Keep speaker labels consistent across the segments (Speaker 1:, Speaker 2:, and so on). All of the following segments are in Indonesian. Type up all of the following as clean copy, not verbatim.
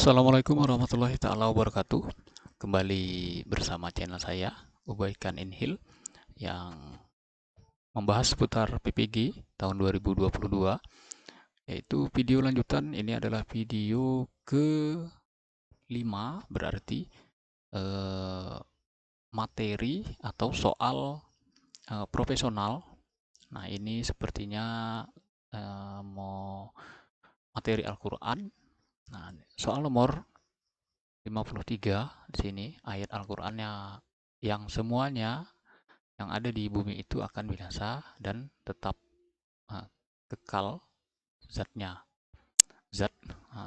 Speaker 1: Assalamualaikum warahmatullahi taala wabarakatuh. Kembali bersama channel saya, Ubaikan Inhil, yang membahas seputar PPG tahun 2022, yaitu video lanjutan. Ini adalah video ke-5, berarti eh, materi atau soal profesional. Nah, ini sepertinya mau materi Al-Quran. Nah, soal nomor 53 di sini ayat Al-Qur'annya yang semuanya yang ada di bumi itu akan binasa dan tetap kekal zatnya. Zat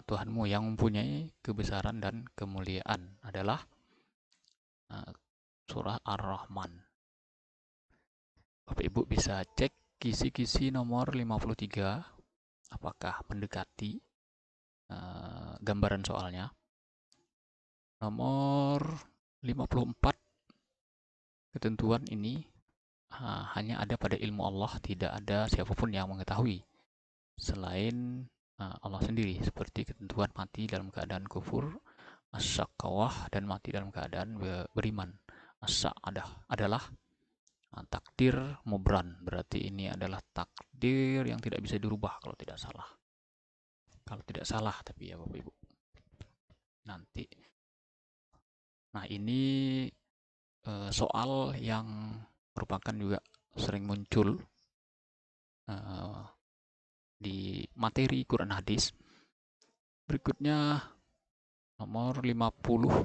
Speaker 1: Tuhanmu yang mempunyai kebesaran dan kemuliaan adalah surah Ar-Rahman. Bapak Ibu bisa cek kisi-kisi nomor 53 apakah mendekati gambaran soalnya. Nomor 54, ketentuan ini hanya ada pada ilmu Allah, tidak ada siapapun yang mengetahui selain Allah sendiri, seperti ketentuan mati dalam keadaan kufur, as-sakawah, dan mati dalam keadaan beriman. Adalah takdir mubran, berarti ini adalah takdir yang tidak bisa dirubah kalau tidak salah. Kalau tidak salah tapi ya Bapak Ibu. Nanti. Nah, ini soal yang merupakan juga sering muncul di materi Quran hadis. Berikutnya nomor 55.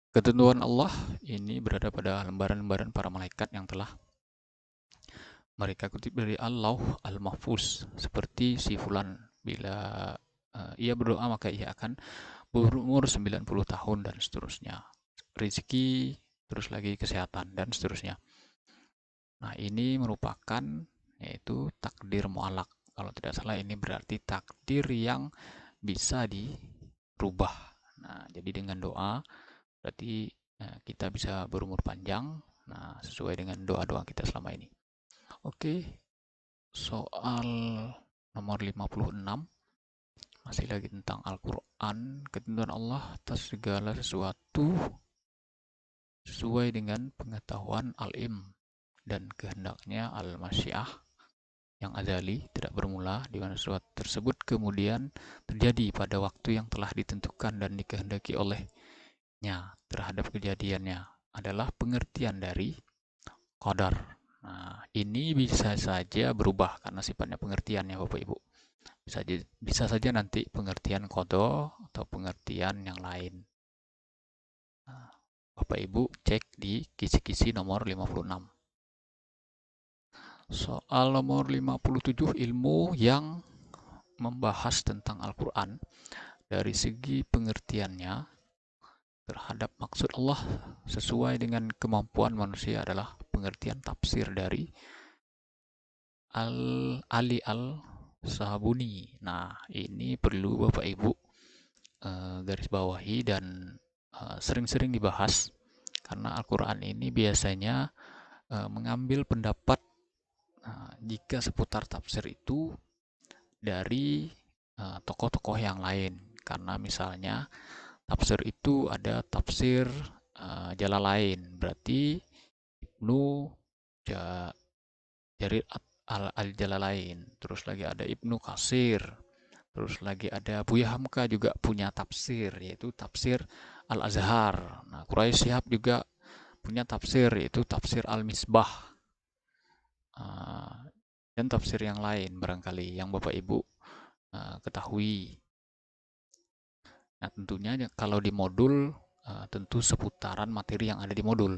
Speaker 1: Ketentuan Allah ini berada pada lembaran-lembaran para malaikat yang telah mereka kutip dari Allah Al-Mahfuz, seperti si fulan bila ia berdoa maka ia akan berumur 90 tahun dan seterusnya. Rezeki, terus lagi kesehatan dan seterusnya. Nah, ini merupakan yaitu takdir mu'alak. Kalau tidak salah ini berarti takdir yang bisa dirubah. Nah, jadi dengan doa berarti kita bisa berumur panjang. Nah, sesuai dengan doa-doa kita selama ini. Oke, soal nomor 56 masih lagi tentang Al-Quran. Ketentuan Allah atas segala sesuatu sesuai dengan pengetahuan al-im dan kehendaknya al-masyiah yang azali, tidak bermula, di mana sesuatu tersebut kemudian terjadi pada waktu yang telah ditentukan dan dikehendaki olehnya terhadap kejadiannya, adalah pengertian dari qadar. Nah, ini bisa saja berubah karena sifatnya pengertian ya Bapak Ibu. Bisa saja nanti pengertian qada atau pengertian yang lain. Nah, Bapak Ibu cek di kisi-kisi nomor 56. Soal nomor 57, ilmu yang membahas tentang Al-Quran dari segi pengertiannya terhadap maksud Allah sesuai dengan kemampuan manusia adalah pengertian tafsir dari Ali Al-Sahabuni. Nah, ini perlu Bapak Ibu garis bawahi dan sering-sering dibahas karena Al-Quran ini biasanya mengambil pendapat jika seputar tafsir itu dari tokoh-tokoh yang lain. Karena misalnya tafsir itu ada tafsir Jalalain, berarti Ibnu Jarir al-Jalalain. Terus lagi ada Ibnu Katsir. Terus lagi ada Buya Hamka juga punya tafsir, yaitu tafsir Al-Azhar. Nah, Quraisy Shihab juga punya tafsir, yaitu tafsir Al-Misbah. Dan tafsir yang lain barangkali yang Bapak Ibu ketahui. Nah, tentunya kalau di modul tentu seputaran materi yang ada di modul.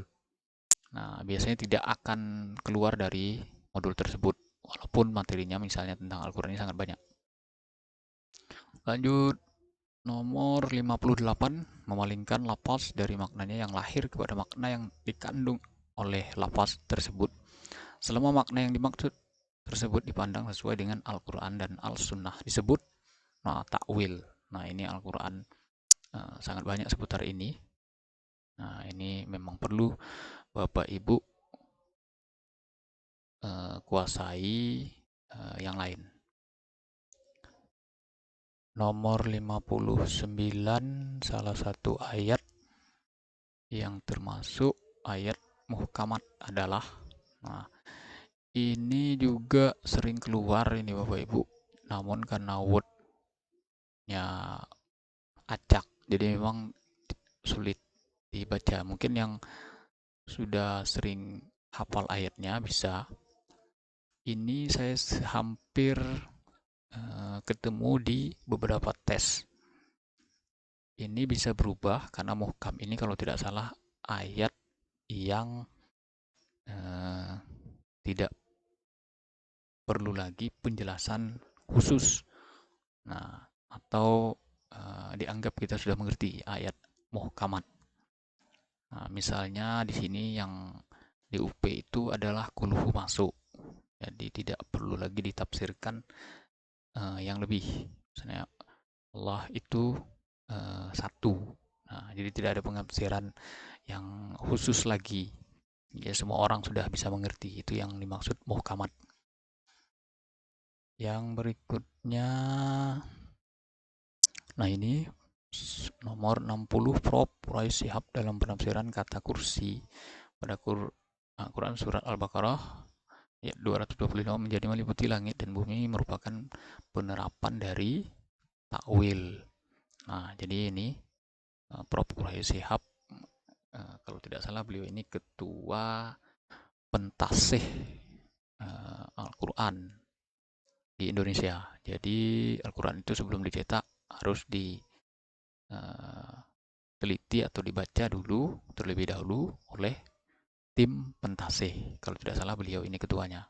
Speaker 1: Nah, biasanya tidak akan keluar dari modul tersebut, walaupun materinya misalnya tentang Al-Quran ini sangat banyak. Lanjut, nomor 58, memalingkan lafaz dari maknanya yang lahir kepada makna yang dikandung oleh lafaz tersebut. Selama makna yang dimaksud tersebut dipandang sesuai dengan Al-Quran dan Al-Sunnah, disebut ta'wil. Nah, ini Al-Quran sangat banyak seputar ini. Nah, ini memang perlu Bapak Ibu kuasai yang lain. nomor 59 salah satu ayat yang termasuk ayat muhkamat adalah, nah ini juga sering keluar ini Bapak Ibu, namun karena wordnya acak jadi memang sulit dibaca. Mungkin yang sudah sering hafal ayatnya bisa. Ini saya hampir ketemu di beberapa tes. Ini bisa berubah karena muhkam ini kalau tidak salah ayat yang tidak perlu lagi penjelasan khusus. Nah, atau dianggap kita sudah mengerti ayat muhkamat. Nah, misalnya di sini yang di UP itu adalah kulhu masuk. Jadi tidak perlu lagi ditafsirkan yang lebih. Misalnya Allah itu satu. Nah, jadi tidak ada penafsiran yang khusus lagi. Ya semua orang sudah bisa mengerti, itu yang dimaksud muhkamat. Yang berikutnya, nah ini nomor 60 Prof. Quraisy Shihab dalam penafsiran kata kursi pada Quran surat Al-Baqarah ayat 225 menjadi meliputi langit dan bumi merupakan penerapan dari takwil. Nah, jadi ini Prof. Quraisy Shihab, kalau tidak salah beliau ini ketua pentasih Al-Quran di Indonesia. Jadi Al-Quran itu sebelum dicetak harus diteliti atau dibaca dulu terlebih dahulu oleh tim pentasih. Kalau tidak salah beliau ini ketuanya.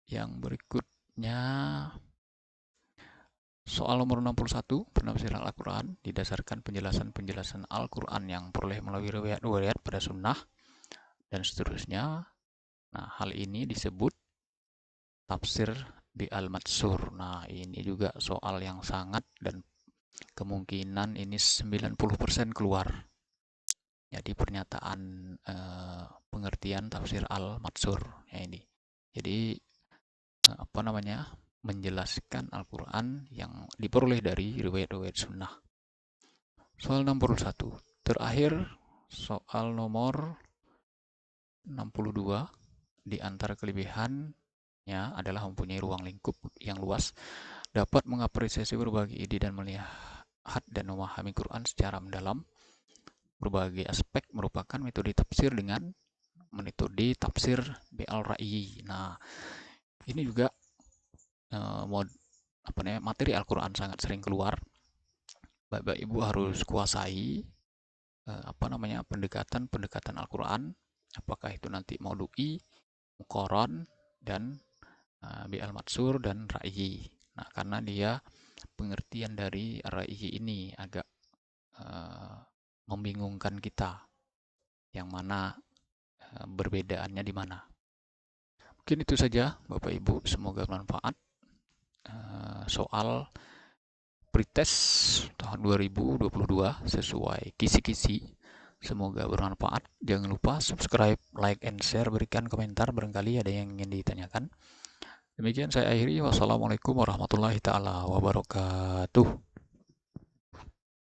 Speaker 1: Yang berikutnya soal nomor 61, penafsiran Al-Quran didasarkan penjelasan-penjelasan Al-Quran yang peroleh melalui riwayat-riwayat pada sunnah dan seterusnya. Nah, hal ini disebut tafsir bi al-matsur. Nah, ini juga soal yang sangat dan kemungkinan ini 90% keluar. Jadi pernyataan pengertian tafsir al-matsur ya ini. Jadi apa namanya? Menjelaskan Al-Quran yang diperoleh dari riwayat-riwayat sunnah. Soal nomor 1. Terakhir, soal nomor 62. Di antara kelebihannya adalah mempunyai ruang lingkup yang luas, dapat mengapresiasi berbagai ide dan melihat dan memahami Quran secara mendalam. Berbagai aspek merupakan metode tafsir dengan metode tafsir BL-Ra'yi. Nah, ini juga materi Al-Quran sangat sering keluar. Bapak Ibu harus kuasai pendekatan Al-Quran, apakah itu nanti maudu'i, muqaran, dan BL matsur dan ra'yi. Nah, karena dia pengertian dari ra'yi ini agak membingungkan kita, yang mana berbedaannya di mana. Mungkin itu saja Bapak Ibu, semoga bermanfaat. Soal pretest tahun 2022 sesuai kisi-kisi, semoga bermanfaat. Jangan lupa subscribe, like, and share, berikan komentar barangkali ada yang ingin ditanyakan. Demikian saya akhiri. Wassalamualaikum warahmatullahi taala wabarakatuh.